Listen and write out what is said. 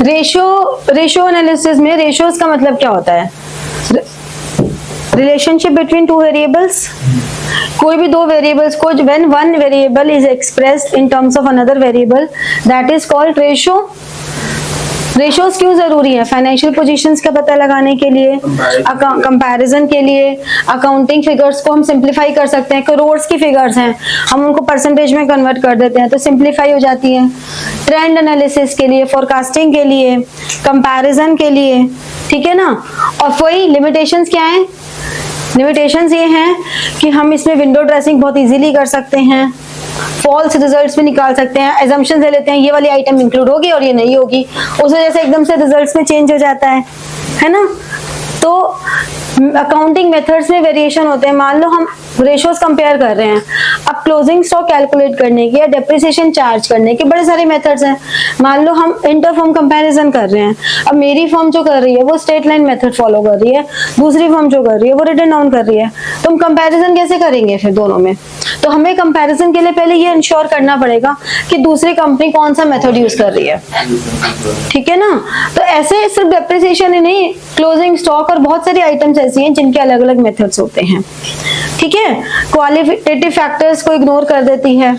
Ratio analysis में ratios का मतलब क्या होता है? Relationship between two variables. कोई भी दो वेरिएबल्स को when one variable is expressed in terms of another variable, that is called ratio. Ratios क्यों जरूरी है? फाइनेंशियल पोजीशंस का पता लगाने के लिए, कंपैरिजन के लिए, अकाउंटिंग फिगर्स को हम सिंप्लीफाई कर सकते हैं। करोड़्स की फिगर्स हैं, हम उनको परसेंटेज में कन्वर्ट कर देते हैं तो सिंप्लीफाई हो जाती है। ट्रेंड एनालिसिस के लिए, फोरकास्टिंग के लिए, कंपैरिजन के लिए, ठीक है ना। और वही लिमिटेशंस क्या है? लिमिटेशंस ये हैं कि हम इसमें विंडो ड्रेसिंग बहुत इजीली कर सकते हैं, फॉल्स रिजल्ट्स भी निकाल सकते हैं, एजम्पशंस ले लेते हैं ये वाली आइटम इंक्लूड होगी और ये नहीं होगी, उस वजह से एकदम से रिजल्ट्स में चेंज हो जाता है ना। तो अकाउंटिंग मेथड्स में वेरिएशन होते हैं। मान लो हम रेशियोज कंपेयर कर रहे हैं, अब क्लोजिंग स्टॉक कैलकुलेट करने की या डेप्रिसिएशन चार्ज करने के बड़े सारे मेथड्स हैं। मान लो हम इंटर फर्म कंपैरिजन कर रहे हैं, अब मेरी फर्म जो कर रही है वो स्ट्रेट लाइन मेथड फॉलो कर रही है, दूसरी फर्म जो कर रही है वो रिटन डाउन कर रही है, तो हम कंपैरिजन कैसे करेंगे फिर दोनों में? तो हमें कंपैरिजन के लिए पहले ये इंश्योर करना पड़ेगा कि दूसरी कंपनी कौन सा मेथड यूज कर रही है, ठीक है ना। तो ऐसे सिर्फ डेप्रिसिएशन ही नहीं, क्लोजिंग स्टॉक और बहुत सारी आइटम्स ऐसी हैं जिनके अलग अलग मेथड्स होते हैं, ठीक है। क्वालिटेटिव फैक्टर्स को इग्नोर कर देती है।